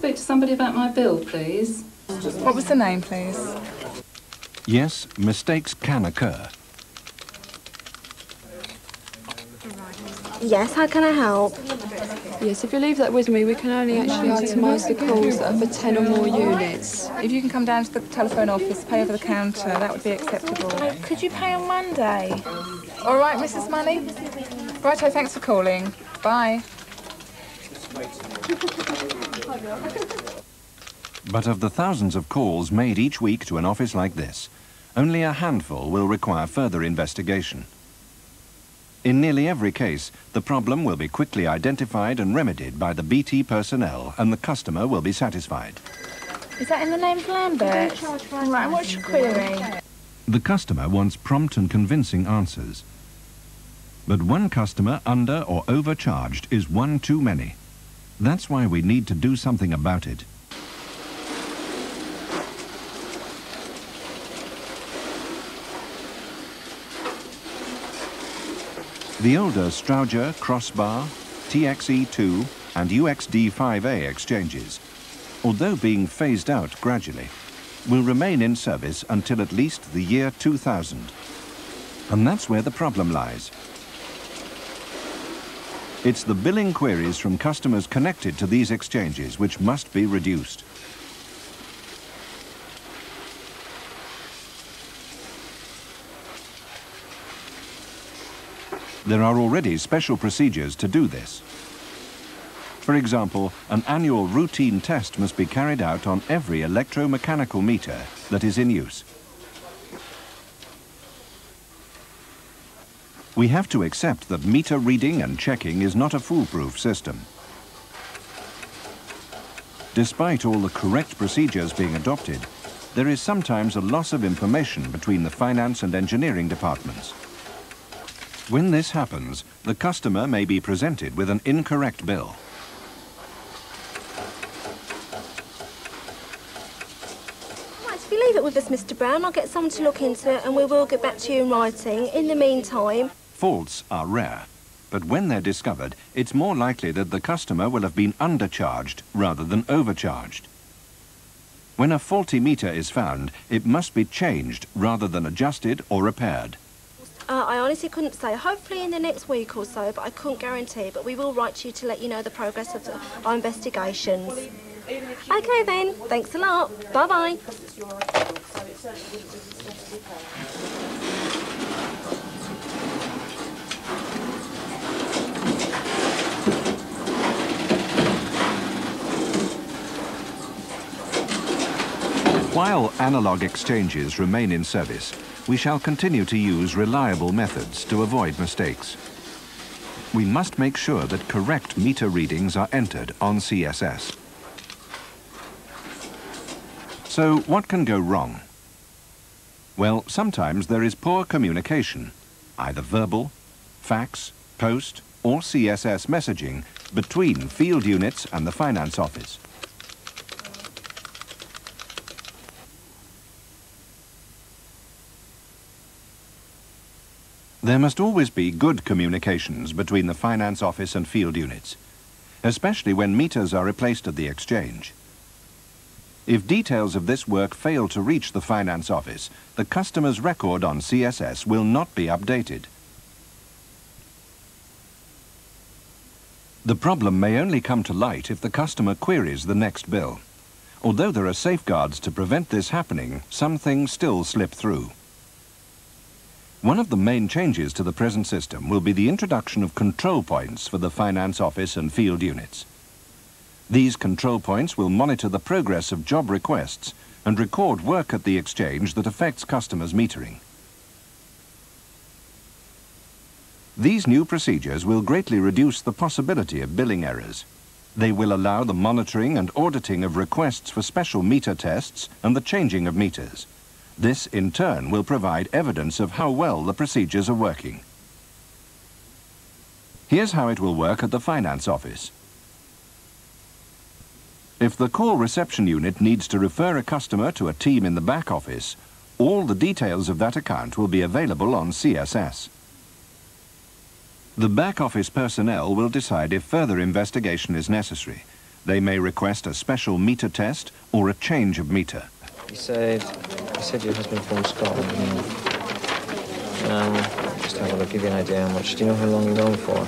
speak to somebody about my bill, please? What was the name, please? Yes, mistakes can occur. Yes, how can I help? Yes, if you leave that with me, we can only actually itemise the calls that are for 10 or more units. If you can come down to the telephone office, pay over the counter, that would be acceptable. Could you pay on Monday? All right, Mrs. Money? Righto, thanks for calling. Bye. But of the thousands of calls made each week to an office like this, only a handful will require further investigation. In nearly every case, the problem will be quickly identified and remedied by the BT personnel, and the customer will be satisfied. Is that in the name of Lambert? Right, what's your query? The customer wants prompt and convincing answers. But one customer under or overcharged is one too many. That's why we need to do something about it. The older Strauger, Crossbar, TXE2 and UXD5A exchanges, although being phased out gradually, will remain in service until at least the year 2000. And that's where the problem lies. It's the billing queries from customers connected to these exchanges which must be reduced. There are already special procedures to do this. For example, an annual routine test must be carried out on every electro-mechanical meter that is in use. We have to accept that meter reading and checking is not a foolproof system. Despite all the correct procedures being adopted, there is sometimes a loss of information between the finance and engineering departments. When this happens, the customer may be presented with an incorrect bill. Right, if you leave it with us, Mr. Brown, I'll get someone to look into it and we will get back to you in writing. In the meantime... Faults are rare, but when they're discovered, it's more likely that the customer will have been undercharged rather than overcharged. When a faulty meter is found, it must be changed rather than adjusted or repaired. I honestly couldn't say. Hopefully in the next week or so, but I couldn't guarantee. But we will write to you to let you know the progress of our investigations. Okay then, thanks a lot. Bye-bye. While analog exchanges remain in service, we shall continue to use reliable methods to avoid mistakes. We must make sure that correct meter readings are entered on CSS. So what can go wrong? Well, sometimes there is poor communication, either verbal, fax, post, or CSS messaging between field units and the finance office. There must always be good communications between the finance office and field units, especially when meters are replaced at the exchange. If details of this work fail to reach the finance office, the customer's record on CSS will not be updated. The problem may only come to light if the customer queries the next bill. Although there are safeguards to prevent this happening, some things still slip through. One of the main changes to the present system will be the introduction of control points for the finance office and field units. These control points will monitor the progress of job requests and record work at the exchange that affects customers' metering. These new procedures will greatly reduce the possibility of billing errors. They will allow the monitoring and auditing of requests for special meter tests and the changing of meters. This, in turn, will provide evidence of how well the procedures are working. Here's how it will work at the finance office. If the call reception unit needs to refer a customer to a team in the back office, all the details of that account will be available on CSS. The back office personnel will decide if further investigation is necessary, They may request a special meter test or a change of meter. You said your husband from Scotland, didn't you? Just have a look, give you an idea how much. Do you know how long you're going for?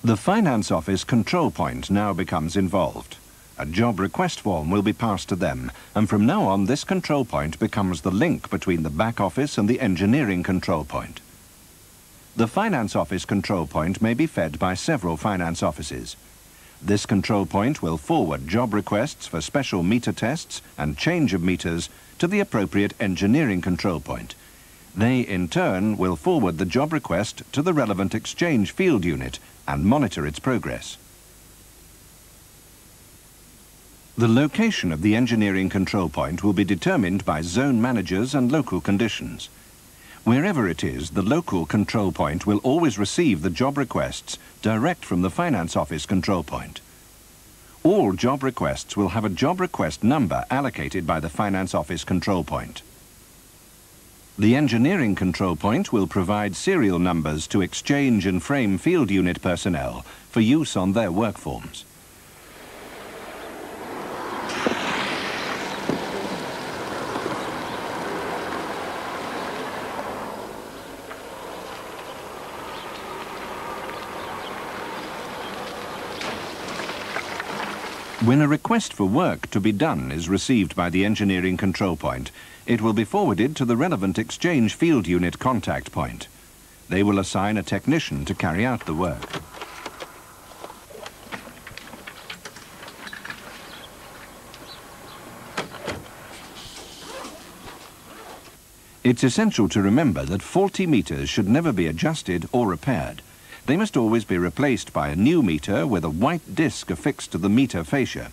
The finance office control point now becomes involved. A job request form will be passed to them, and from now on this control point becomes the link between the back office and the engineering control point. The finance office control point may be fed by several finance offices. This control point will forward job requests for special meter tests and change of meters to the appropriate engineering control point. They, in turn, will forward the job request to the relevant exchange field unit and monitor its progress. The location of the engineering control point will be determined by zone managers and local conditions. Wherever it is, the local control point will always receive the job requests direct from the finance office control point. All job requests will have a job request number allocated by the finance office control point. The engineering control point will provide serial numbers to exchange and frame field unit personnel for use on their work forms. When a request for work to be done is received by the engineering control point, it will be forwarded to the relevant exchange field unit contact point. They will assign a technician to carry out the work. It's essential to remember that faulty meters should never be adjusted or repaired. They must always be replaced by a new meter with a white disc affixed to the meter fascia.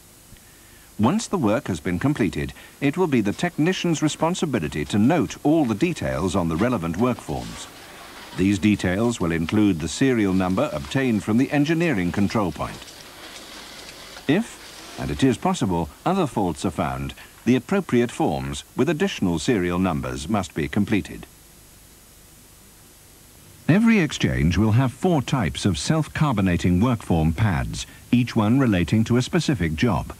Once the work has been completed, it will be the technician's responsibility to note all the details on the relevant work forms. These details will include the serial number obtained from the engineering control point. If, and it is possible, other faults are found, the appropriate forms with additional serial numbers must be completed. Every exchange will have 4 types of self-carbonating workform pads, each one relating to a specific job.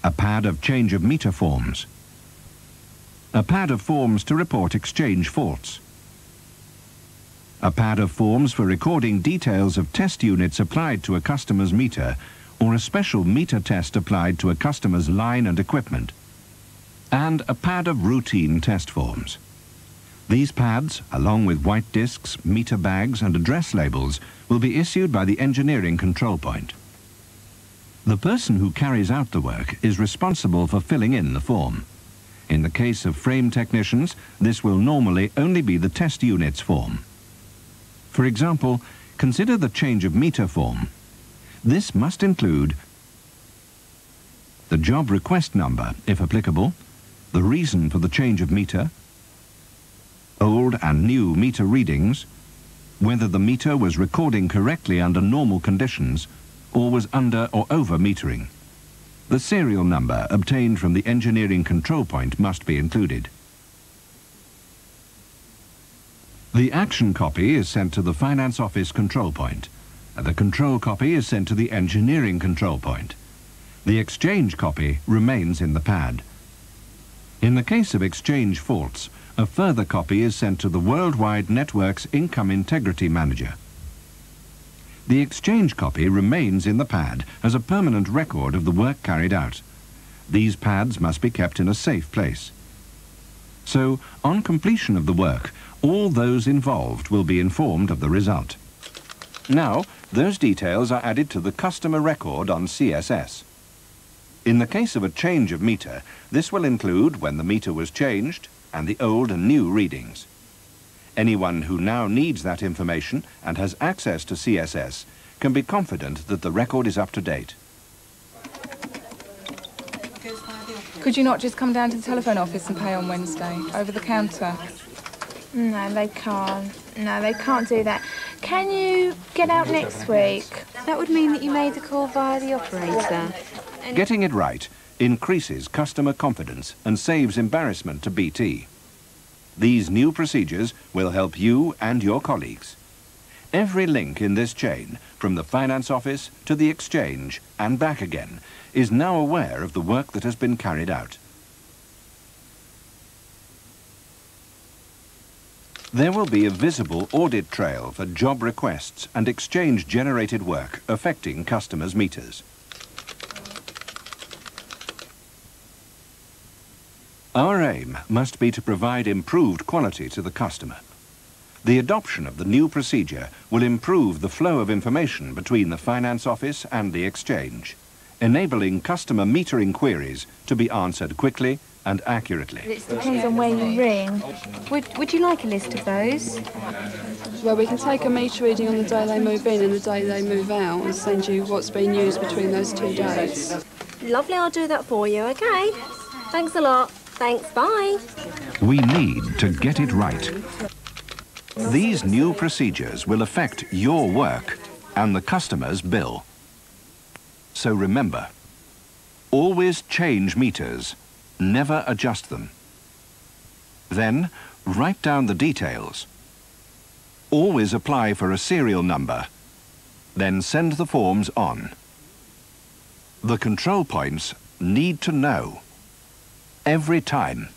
A pad of change of meter forms. A pad of forms to report exchange faults. A pad of forms for recording details of test units applied to a customer's meter or a special meter test applied to a customer's line and equipment. And a pad of routine test forms. These pads, along with white discs, meter bags and address labels, will be issued by the engineering control point. The person who carries out the work is responsible for filling in the form. In the case of frame technicians, this will normally only be the test unit's form. For example, consider the change of meter form. This must include the job request number, if applicable, the reason for the change of meter, old and new meter readings, whether the meter was recording correctly under normal conditions or was under or over metering. The serial number obtained from the engineering control point must be included. The action copy is sent to the finance office control point, and the control copy is sent to the engineering control point. The exchange copy remains in the pad. In the case of exchange faults, a further copy is sent to the Worldwide Network's Income Integrity Manager. The exchange copy remains in the pad as a permanent record of the work carried out. These pads must be kept in a safe place. So, on completion of the work, all those involved will be informed of the result. Now, those details are added to the customer record on CSS. In the case of a change of meter, this will include when the meter was changed and the old and new readings. Anyone who now needs that information and has access to CSS can be confident that the record is up to date. Could you not just come down to the telephone office and pay on Wednesday, over the counter? No, they can't. No, they can't do that. Can you get out next week? That would mean that you made the call via the operator. Getting it right increases customer confidence and saves embarrassment to BT. These new procedures will help you and your colleagues. Every link in this chain, from the finance office to the exchange and back again, is now aware of the work that has been carried out. There will be a visible audit trail for job requests and exchange-generated work affecting customers' meters. Our aim must be to provide improved quality to the customer. The adoption of the new procedure will improve the flow of information between the finance office and the exchange, enabling customer metering queries to be answered quickly and accurately. It depends on where you ring. Would you like a list of those? Well, we can take a meter reading on the day they move in and the day they move out and send you what's been used between those 2 days. Lovely, I'll do that for you, okay? Thanks a lot. Thanks, bye. We need to get it right. These new procedures will affect your work and the customer's bill. So remember, always change meters, never adjust them. Then, write down the details. Always apply for a serial number, then send the forms on. The control points need to know every time.